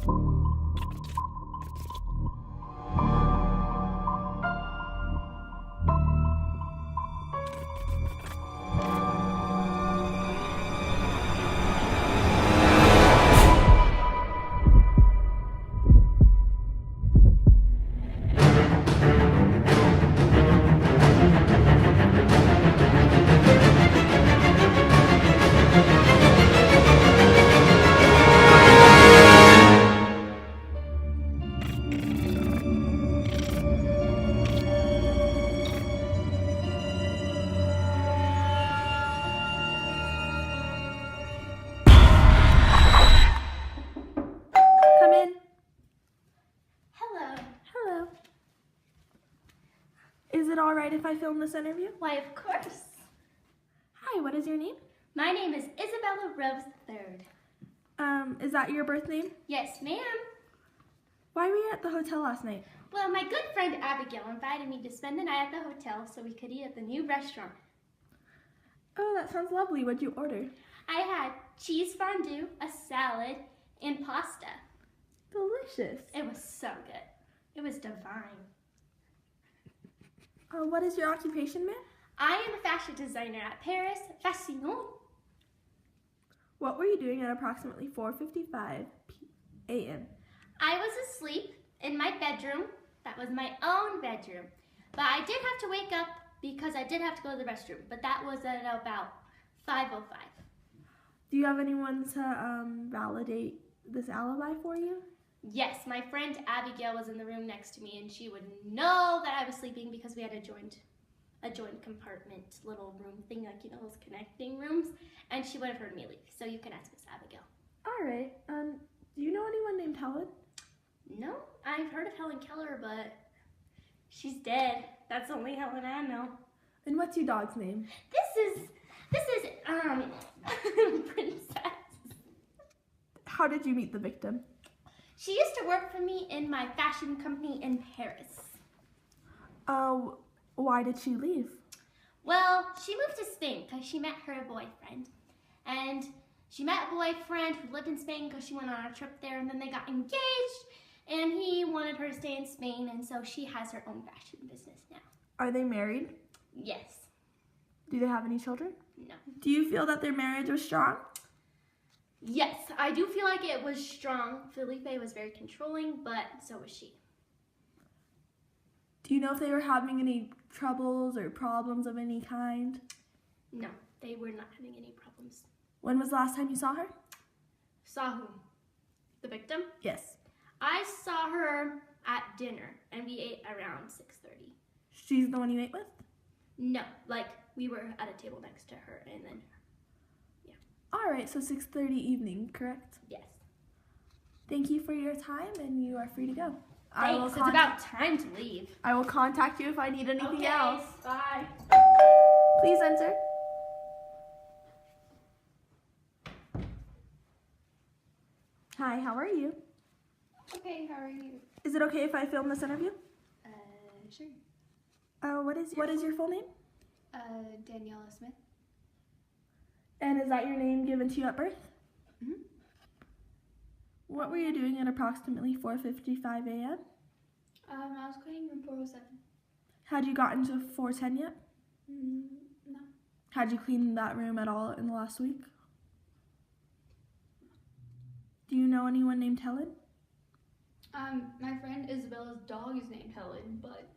Come in. Hello. Hello. Is it all right if I film this interview? Why, of course. Hi, what is your name? My name is Isabella Rose III. Is that your birth name? Yes, ma'am. Why were you at the hotel last night? Well, my good friend Abigail invited me to spend the night at the hotel so we could eat at the new restaurant. Oh, that sounds lovely. What'd you order? I had cheese fondue, a salad, and pasta. Delicious. It was so good. It was divine. What is your occupation, ma'am? I am a fashion designer at Paris Fashion. What were you doing at approximately 4:55 a.m.? I was asleep in my bedroom. That was my own bedroom. But I did have to wake up because I did have to go to the restroom. But that was at about 5:05. Do you have anyone to validate this alibi for you? Yes, my friend Abigail was in the room next to me, and she would know that I was sleeping because we had a joint compartment little room thing, like, you know, those connecting rooms, and she would have heard me leave. So you can ask Miss Abigail. All right. Do you know anyone named Helen? No, I've heard of Helen Keller, but she's dead. That's the only Helen I know. And what's your dog's name? This is Princess. How did you meet the victim? She used to work for me in my fashion company in Paris. Why did she leave? Well, she moved to Spain because she met her boyfriend. And she met a boyfriend who lived in Spain because she went on a trip there, and then they got engaged, and he wanted her to stay in Spain, and so she has her own fashion business now. Are they married? Yes. Do they have any children? No. Do you feel that their marriage was strong? Yes, I do feel like it was strong. Felipe was very controlling, but so was she. Do you know if they were having any troubles or problems of any kind? No, they were not having any problems. When was the last time you saw her? Saw who? The victim? Yes. I saw her at dinner, and we ate around 6:30. She's the one you ate with? No, like we were at a table next to her, and then, yeah. All right, so 6:30 evening, correct? Yes. Thank you for your time, and you are free to go. Thanks, it's about time to leave. I will contact you if I need anything else. Bye. Please enter. Hi, how are you? Okay, how are you? Is it okay if I film this interview? Sure. What is your full name? Daniela Smith. And is that your name given to you at birth? Mm-hmm. What were you doing at approximately 4:55 a.m.? I was cleaning room 407. Had you gotten to 410 yet? No. Had you cleaned that room at all in the last week? Do you know anyone named Helen? My friend Isabella's dog is named Helen, but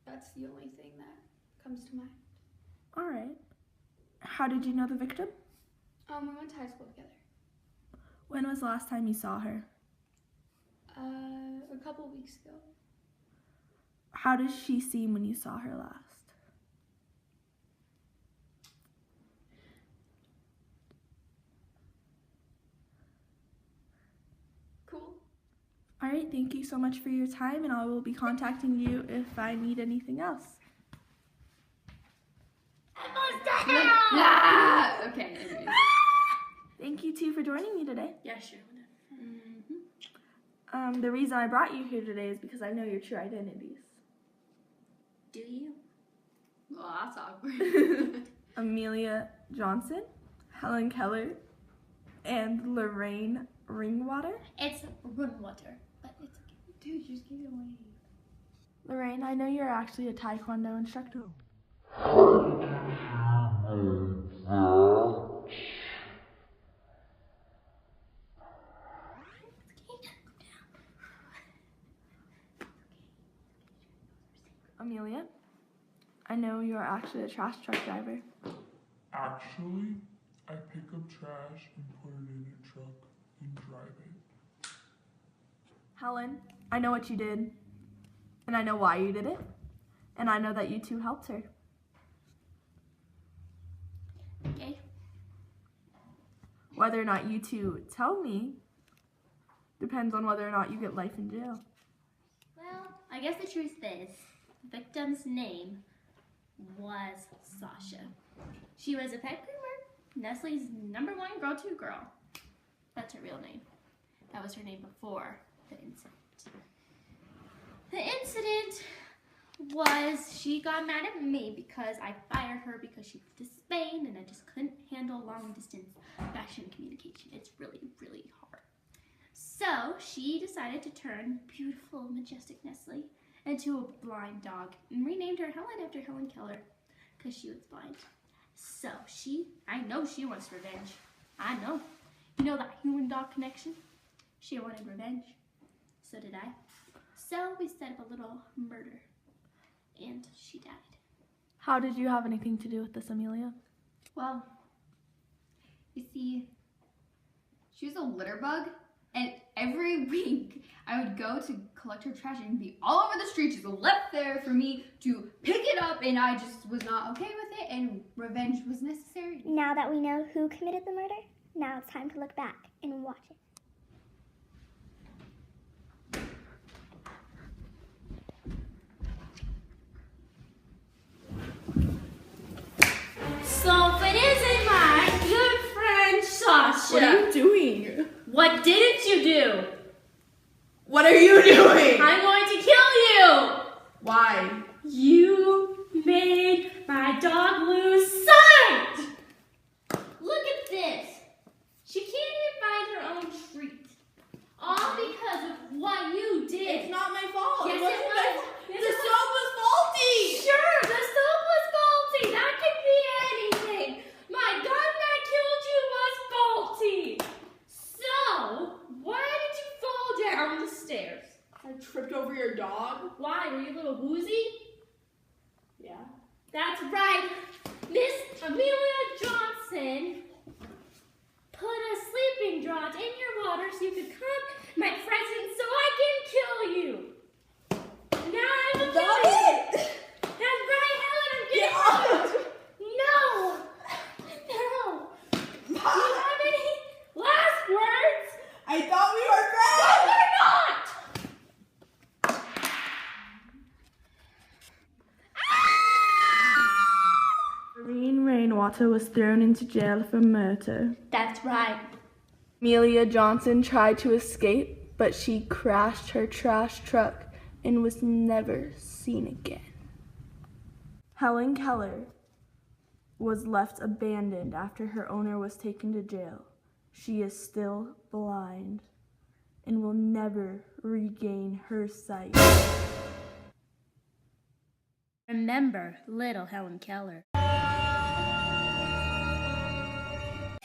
that's the only thing that comes to mind. All right. How did you know the victim? We went to high school together. When was the last time you saw her? A couple weeks ago. How does she seem when you saw her last? Cool. All right, thank you so much for your time, and I will be contacting you if I need anything else. Okay, anyways. Thank you, too, for joining me today. Yeah, sure. The reason I brought you here today is because I know your true identities. Do you? Well, that's awkward. Amelia Johnson, Helen Keller, And Lorraine Ringwater. It's Ringwater, but it's okay. Dude, just give it away. Lorraine, I know you're actually a Taekwondo instructor. Amelia, I know you're actually a trash truck driver. Actually, I pick up trash and put it in a truck and drive it. Helen, I know what you did, and I know why you did it, and I know that you two helped her. Okay. Whether or not you two tell me depends on whether or not you get life in jail. Well, I guess the truth is, the victim's name was Sasha. She was a pet groomer, Nestle's #1 go-to girl. That's her real name. That was her name before the incident. The incident was she got mad at me because I fired her because she moved to Spain and I just couldn't handle long-distance fashion communication. It's really, really hard. So she decided to turn beautiful, majestic Nestle into a blind dog and renamed her Helen after Helen Keller because she was blind. So I know she wants revenge. I know. You know that human-dog connection? She wanted revenge. So did I. So we set up a little murder and she died. How did you have anything to do with this, Amelia? Well, you see, she was a litter bug, and every week I would go to collect her trash and be all over the street, just left there for me to pick it up, and I just was not okay with it, and revenge was necessary. Now that we know who committed the murder, now it's time to look back and watch it. So if it isn't my good friend Sasha, What are you doing? what didn't you do? What are you doing? I'm going to kill you! Why? You made my dog lose sight! Look at this. She can't even find her own treat. All because of what you did. It's not my fault. Yes, It wasn't it my was. fault. Yes, The it was. soap was faulty. Sure, the soap was faulty. That could be anything. My gun that killed you was faulty. So, why did you fall down the stairs? I tripped over your dog. Why? Were you a little woozy? Yeah. That's right. Miss Amelia Johnson put a sleeping draught in your water so you could calm my presence so I can kill you. Now I will kill you. That's right, Helen. I'm getting you. No. No. Do you have any last words? I thought we were No, friends. we're not. Lorraine Rainwater was thrown into jail for murder. That's right. Amelia Johnson tried to escape, but she crashed her trash truck and was never seen again. Helen Keller was left abandoned after her owner was taken to jail. She is still blind and will never regain her sight. Remember little Helen Keller.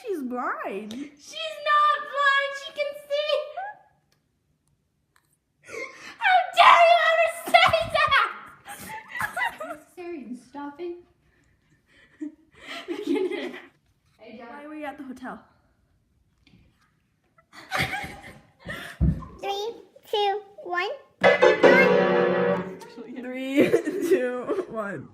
She's blind. She's not blind. She can see. How dare you ever say that? Necessary and stopping. Hey, Dad. Why were you at the hotel? 3, 2, 1. 3, 2, 1.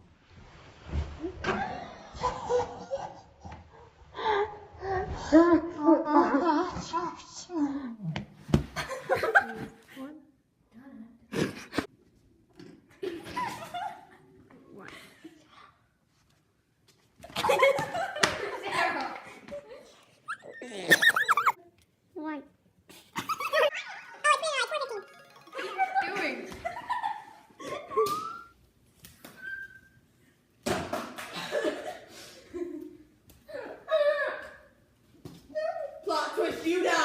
you die.